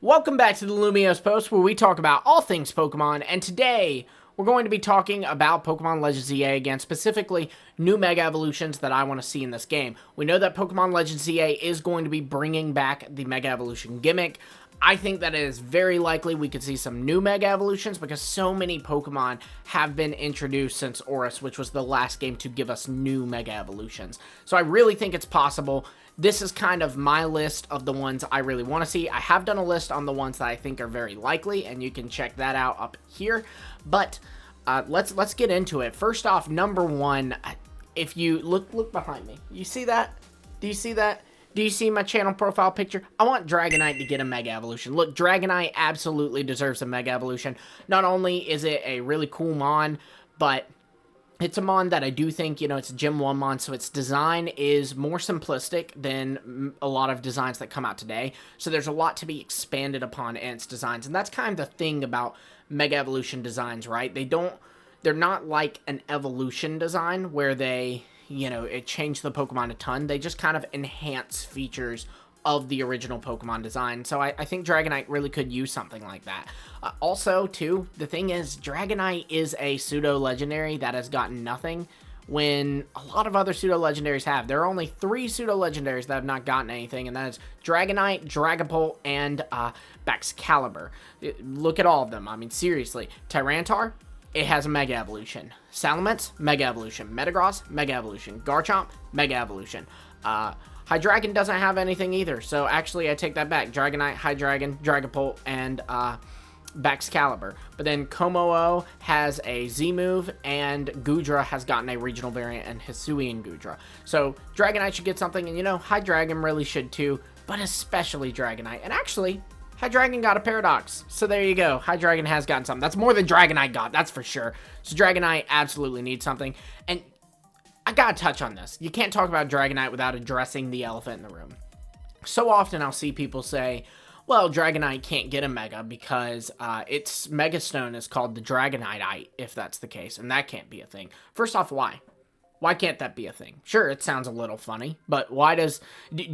Welcome back to the Lumiose Post, where we talk about all things Pokemon, and today we're going to be talking about Pokemon Legends EA again, specifically new Mega Evolutions that I want to see in this game. We know that Pokemon Legends EA is going to be bringing back the Mega Evolution gimmick. I think that it is very likely we could see some new Mega Evolutions because so many Pokemon have been introduced since Oris, which was the last game to give us new Mega Evolutions. So I really think it's possible. This is kind of my list of the ones I really want to see. I have done a list on the ones that I think are very likely, and you can check that out up here. But let's get into it. First off, number one, if you look behind me, you see that? Do you see that? Do you see my channel profile picture? I want Dragonite to get a Mega Evolution. Look, Dragonite absolutely deserves a Mega Evolution. Not only is it a really cool mon, but it's a mon that I do think, it's a Gym 1 mon, so its design is more simplistic than a lot of designs that come out today. So there's a lot to be expanded upon in its designs, and that's kind of the thing about Mega Evolution designs, right? They're not like an evolution design where they, it changed the Pokemon a ton. They just kind of enhance features of the original Pokemon design. So I think Dragonite really could use something like that. Also, too, the thing is, Dragonite is a pseudo-legendary that has gotten nothing when a lot of other pseudo-legendaries have. There are only 3 pseudo-legendaries that have not gotten anything, and that is Dragonite, Dragapult, and Baxcalibur. Look at all of them. I mean, seriously. Tyranitar, it has a Mega Evolution. Salamence, Mega Evolution. Metagross, Mega Evolution. Garchomp, Mega Evolution. Hydreigon doesn't have anything either, so actually I take that back. Dragonite, Hydreigon, Dragapult, and Baxcalibur. But then Kommo-o has a Z-move, and Goodra has gotten a regional variant, and Hisuian Goodra. So Dragonite should get something, and Hydreigon really should too, but especially Dragonite. And actually, Hydreigon got a Paradox, so there you go. Hydreigon has gotten something. That's more than Dragonite got, that's for sure. So Dragonite absolutely needs something, and I gotta touch on this. You can't talk about Dragonite without addressing the elephant in the room. So often I'll see people say, well, Dragonite can't get a Mega because its Mega Stone is called the Dragonite, if that's the case, and that can't be a thing. First off, why? Why can't that be a thing? Sure, it sounds a little funny, but why do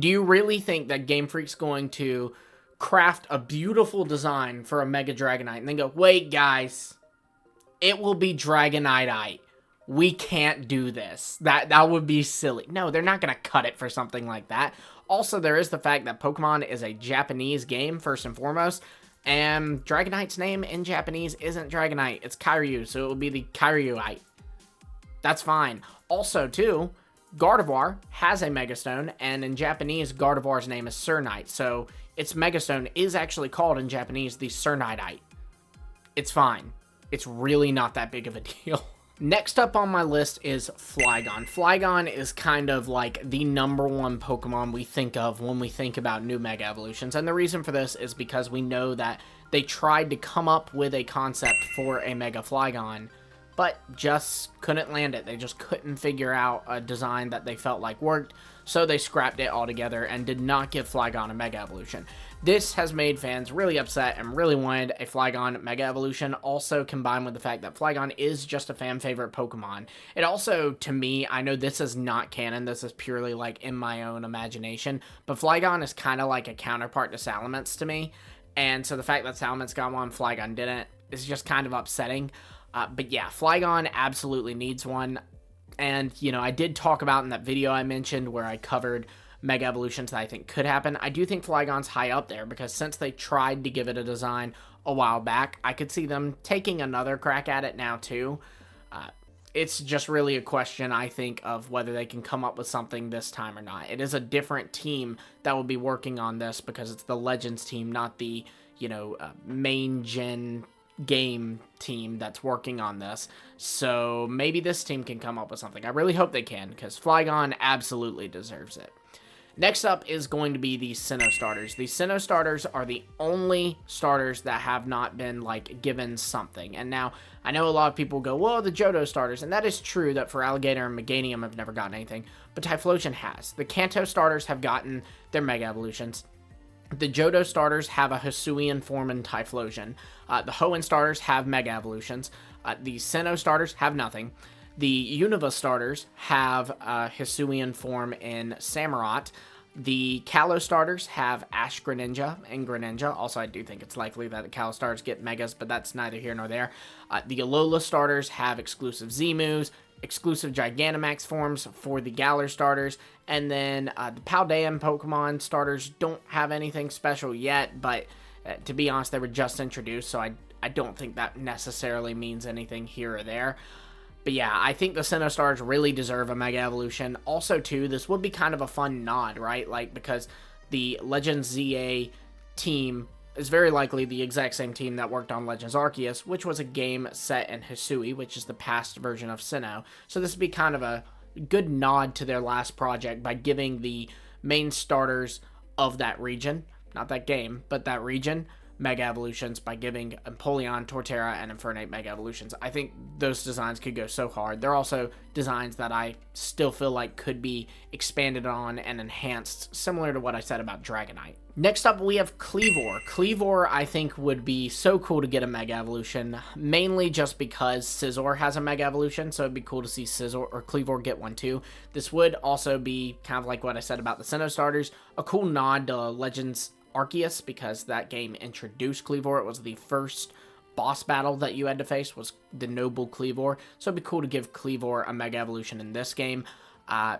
you really think that GameFreak's going to craft a beautiful design for a Mega Dragonite and then go, wait, guys, it will be Dragonite? We can't do this. That would be silly. No, they're not going to cut it for something like that. Also, there is the fact that Pokemon is a Japanese game, first and foremost, and Dragonite's name in Japanese isn't Dragonite. It's Kiryu, so it will be the Kiryuite. That's fine. Also, too, Gardevoir has a Megastone, and in Japanese, Gardevoir's name is Cernite, so its Megastone is actually called in Japanese the Cernite. It's fine. It's really not that big of a deal. Next up on my list is Flygon. Flygon is kind of like the #1 Pokemon we think of when we think about new Mega Evolutions, and the reason for this is because we know that they tried to come up with a concept for a Mega Flygon, but just couldn't land it. They just couldn't figure out a design that they felt like worked, so they scrapped it altogether and did not give Flygon a Mega Evolution. This has made fans really upset and really wanted a Flygon Mega Evolution, also combined with the fact that Flygon is just a fan favorite Pokemon. It also, to me, I know this is not canon, this is purely like in my own imagination, but Flygon is kind of like a counterpart to Salamence to me, and so the fact that Salamence got one, Flygon didn't, is just kind of upsetting. But yeah, Flygon absolutely needs one. And, I did talk about in that video I mentioned where I covered Mega Evolutions that I think could happen. I do think Flygon's high up there because since they tried to give it a design a while back, I could see them taking another crack at it now too. It's just really a question, I think, of whether they can come up with something this time or not. It is a different team that will be working on this because it's the Legends team, not the, main gen game team that's working on this. So maybe this team can come up with something. I really hope they can because Flygon absolutely deserves it. Next up is going to be the Sinnoh starters. The Sinnoh starters are the only starters that have not been given something. And now I know a lot of people go, well, the Johto starters, and that is true that for Alligator and Meganium have never gotten anything, but Typhlosion has. The Kanto starters have gotten their Mega Evolutions. The Johto starters have a Hisuian form in Typhlosion. The Hoenn starters have Mega Evolutions. The Sinnoh starters have nothing. The Unova starters have a Hisuian form in Samurott. The Kalos starters have Ash Greninja and Greninja. Also, I do think it's likely that the Kalos starters get Megas, but that's neither here nor there. The Alola starters have exclusive Z-moves, exclusive Gigantamax forms for the Galar starters, and then the Paldean Pokemon starters don't have anything special yet, but to be honest, they were just introduced, so I don't think that necessarily means anything here or there. But yeah, I think the Sinnoh stars really deserve a Mega Evolution. Also, too, this would be kind of a fun nod, right? Like, because the Legends ZA team is very likely the exact same team that worked on Legends Arceus, which was a game set in Hisui, which is the past version of Sinnoh. So this would be kind of a good nod to their last project by giving the main starters of that region, not that game, but that region, Mega Evolutions by giving Empoleon, Torterra, and Infernape Mega Evolutions. I think those designs could go so hard. They're also designs that I still feel like could be expanded on and enhanced, similar to what I said about Dragonite. Next up, we have Cleor. Cleor, I think, would be so cool to get a Mega Evolution, mainly just because Scizor has a Mega Evolution, so it'd be cool to see Scizor or Cleor get one too. This would also be kind of like what I said about the Sinnoh starters, a cool nod to Legends Arceus, because that game introduced Cleor. It was the first boss battle that you had to face, was the Noble Cleor. So it'd be cool to give Cleor a Mega Evolution in this game.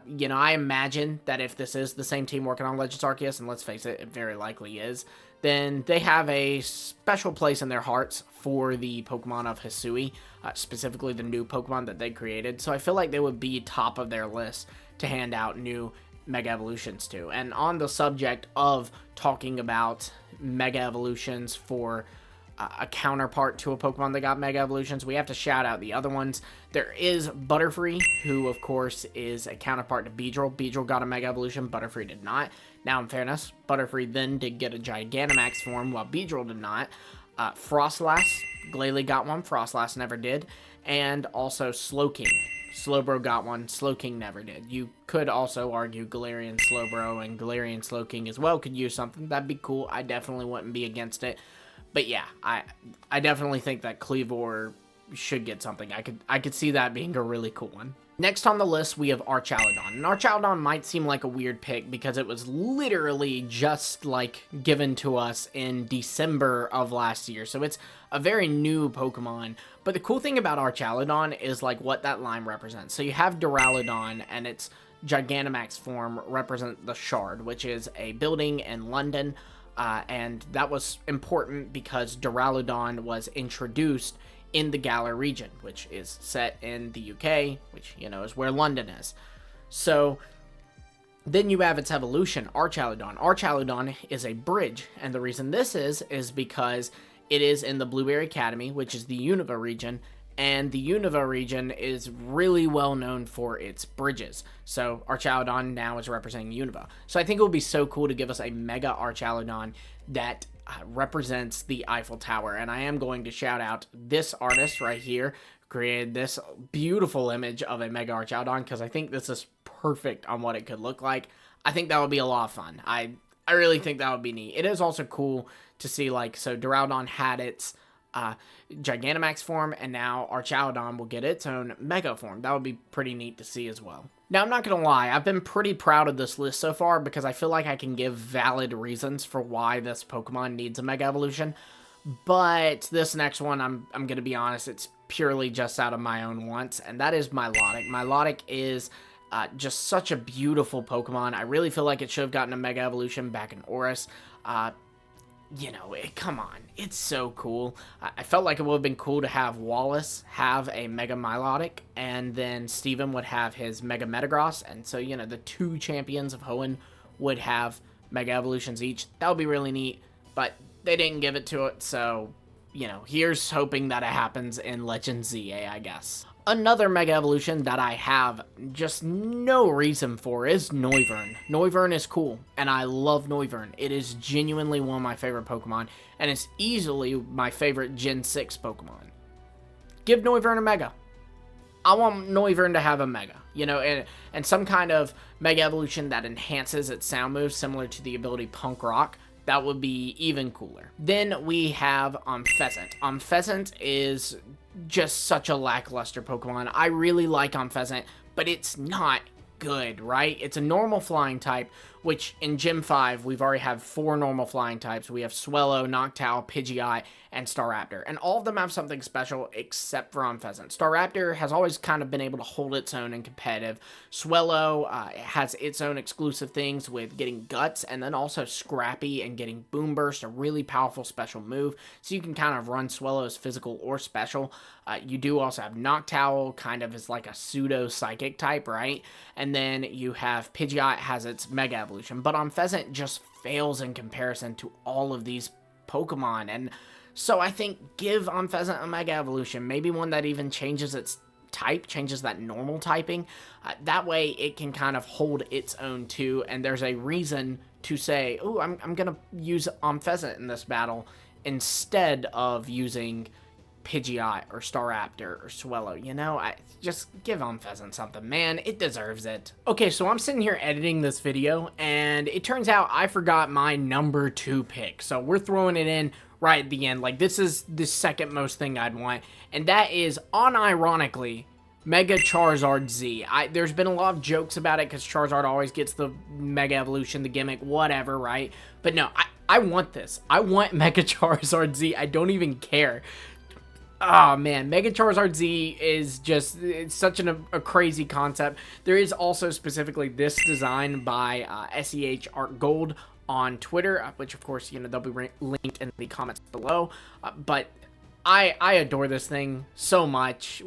You know, I imagine that if this is the same team working on Legends Arceus, and let's face it, it very likely is, then they have a special place in their hearts for the Pokemon of Hisui, specifically the new Pokemon that they created. So I feel like they would be top of their list to hand out new Mega Evolutions to. And on the subject of talking about Mega Evolutions for a counterpart to a Pokemon that got Mega Evolutions, we have to shout out the other ones. There is Butterfree, who of course is a counterpart to Beedrill. Beedrill got a Mega Evolution, Butterfree did not. Now, in fairness, Butterfree then did get a Gigantamax form, while Beedrill did not. Frostlass, Glalie got one, Frostlass never did. And also Slowking. Slowbro got one, Slowking never did. You could also argue Galarian Slowbro and Galarian Slowking as well could use something. That'd be cool. I definitely wouldn't be against it. But yeah, I definitely think that Cleor should get something. I could see that being a really cool one. Next on the list, we have Archaludon. And Archaludon might seem like a weird pick because it was literally just like given to us in December of last year. So it's a very new Pokemon. But the cool thing about Archaludon is like what that line represents. So you have Duraludon, and its Gigantamax form represent the Shard, which is a building in London. And that was important because Duraludon was introduced in the Galar region, which is set in the UK, which, you know, is where London is. So then you have its evolution, Archaludon. Archaludon is a bridge, and the reason this is because it is in the Blueberry Academy, which is the Unova region, and the Unova region is really well known for its bridges. So Archaludon now is representing Unova. So I think it would be so cool to give us a Mega Archaludon that represents the Eiffel Tower. And I am going to shout out this artist right here, created this beautiful image of a Mega Archaludon, because I think this is perfect on what it could look like. I think that would be a lot of fun. I really think that would be neat. It is also cool to see, like, so Duraludon had its Gigantamax form, and now Archaludon will get its own Mega form. That would be pretty neat to see as well. Now, I'm not going to lie, I've been pretty proud of this list so far because I feel like I can give valid reasons for why this Pokemon needs a Mega Evolution. But this next one, I'm going to be honest, it's purely just out of my own wants, and that is Milotic. Milotic is just such a beautiful Pokemon. I really feel like it should have gotten a Mega Evolution back in Oris. You know, come on, it's so cool. I felt like it would have been cool to have Wallace have a Mega Milotic, and then Steven would have his Mega Metagross, and so, you know, the two champions of Hoenn would have Mega Evolutions each. That would be really neat, but they didn't give it to it, so, you know, here's hoping that it happens in Legends ZA, I guess. Another Mega Evolution that I have just no reason for is Noivern. Noivern is cool, and I love Noivern. It is genuinely one of my favorite Pokemon, and it's easily my favorite Gen 6 Pokemon. Give Noivern a Mega. I want Noivern to have a Mega, you know, and some kind of Mega Evolution that enhances its sound moves, similar to the ability Punk Rock. That would be even cooler. Then we have Pheasant. Pheasant is just such a lackluster Pokemon. I really like Pheasant, but it's not good, right? It's a normal flying type which in Gym 5, we've already had 4 normal flying types. We have Swellow, Noctowl, Pidgeot, and Staraptor. And all of them have something special except for Pheasant. Staraptor has always kind of been able to hold its own in competitive. Swellow has its own exclusive things with getting Guts and then also Scrappy and getting Boom Burst, a really powerful special move. So you can kind of run Swellow as physical or special. You do also have Noctowl, kind of as like a pseudo-psychic type, right? And then you have Pidgeot has its Mega Evolution. But Pheasant just fails in comparison to all of these Pokemon. And so I think give Pheasant a Mega Evolution. Maybe one that even changes its type, changes that normal typing. That way it can kind of hold its own too. And there's a reason to say, oh, I'm going to use Pheasant in this battle instead of using Pidgeot or Staraptor or Swellow. You know, I just give Pheasant something, man. It deserves it. Okay, so I'm sitting here editing this video, and it turns out I forgot my number 2 pick. So we're throwing it in right at the end. Like, this is the second most thing I'd want, and that is, unironically, Mega Charizard-Z. There's been a lot of jokes about it because Charizard always gets the Mega Evolution, the gimmick, whatever, right? But no, I want this. I want Mega Charizard-Z. I don't even care. Oh man, Mega Charizard-Z is just, it's such a crazy concept. There is also specifically this design by SEH Art Gold on Twitter, which of course, you know, they'll be linked in the comments below. But I adore this thing so much.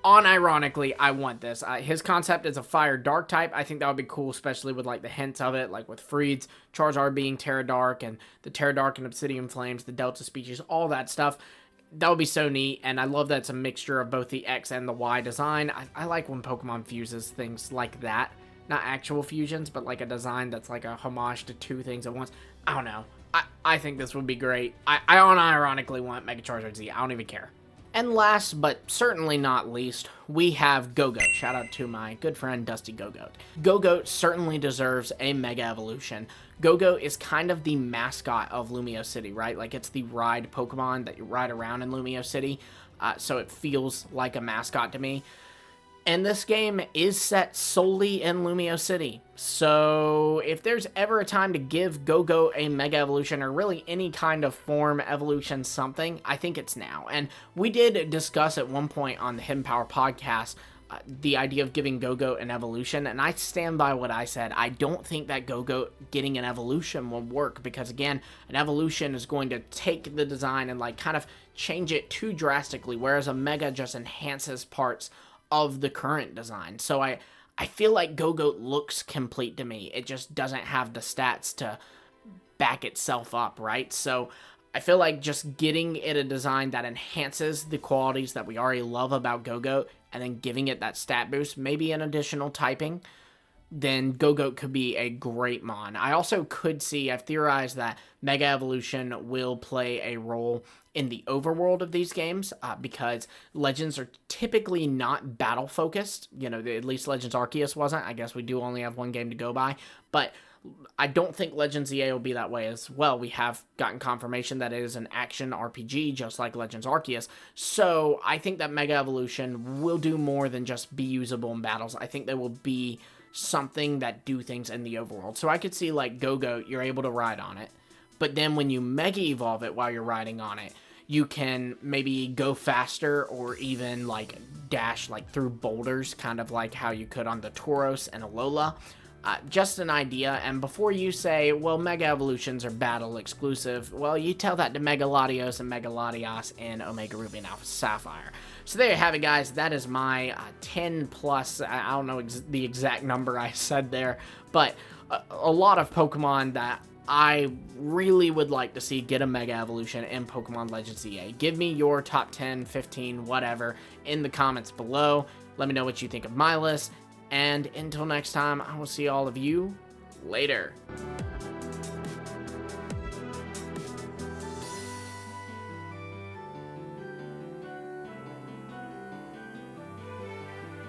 Unironically, I want this. His concept is a fire dark type. I think that would be cool, especially with like the hints of it, like with Freed's Charizard being Terra Dark and the Terra Dark and Obsidian Flames, the Delta species, all that stuff. That would be so neat, and I love that it's a mixture of both the X and the Y design. I like when Pokemon fuses things like that. Not actual fusions, but like a design that's like a homage to 2 things at once. I don't know. I think this would be great. I unironically want Mega Charizard-Z. I don't even care. And last, but certainly not least, we have Gogo. Shout out to my good friend, Dusty Gogo. Gogo certainly deserves a Mega Evolution. Gogo is kind of the mascot of Lumio City, right? Like, it's the ride Pokemon that you ride around in Lumio City, so it feels like a mascot to me. And this game is set solely in Lumio City. So if there's ever a time to give Gogo a Mega Evolution, or really any kind of form, evolution, something, I think it's now. And we did discuss at one point on the Hidden Power podcast the idea of giving Gogo an evolution, and I stand by what I said. I don't think that Gogo getting an evolution will work, because again, an evolution is going to take the design and like kind of change it too drastically, whereas a Mega just enhances parts of the current design. So I feel like Gogo looks complete to me. It just doesn't have the stats to back itself up, right? So I feel like just getting it a design that enhances the qualities that we already love about Gogo, and then giving it that stat boost, maybe an additional typing, then Gogo could be a great mon. I also could see, I've theorized that Mega Evolution will play a role in the overworld of these games, because Legends are typically not battle-focused. You know, at least Legends Arceus wasn't. I guess we do only have one game to go by, but I don't think Legends EA will be that way as well. We have gotten confirmation that it is an action RPG, just like Legends Arceus. So I think that Mega Evolution will do more than just be usable in battles. I think they will be something that do things in the overworld. So I could see, like, Gogo, you're able to ride on it, but then when you Mega Evolve it while you're riding on it, you can maybe go faster, or even, like, dash, like, through boulders, kind of like how you could on the Tauros and Alola. Just an idea, and before you say, well, Mega Evolutions are battle exclusive, well, you tell that to Mega Latios and Mega Latias in Omega Ruby and Alpha Sapphire. So there you have it, guys. That is my 10 plus, I don't know the exact number I said there, but a lot of Pokemon that I really would like to see get a Mega Evolution in Pokemon Legends EA. Give me your top 10, 15, whatever, in the comments below. Let me know what you think of my list. And until next time, I will see all of you later.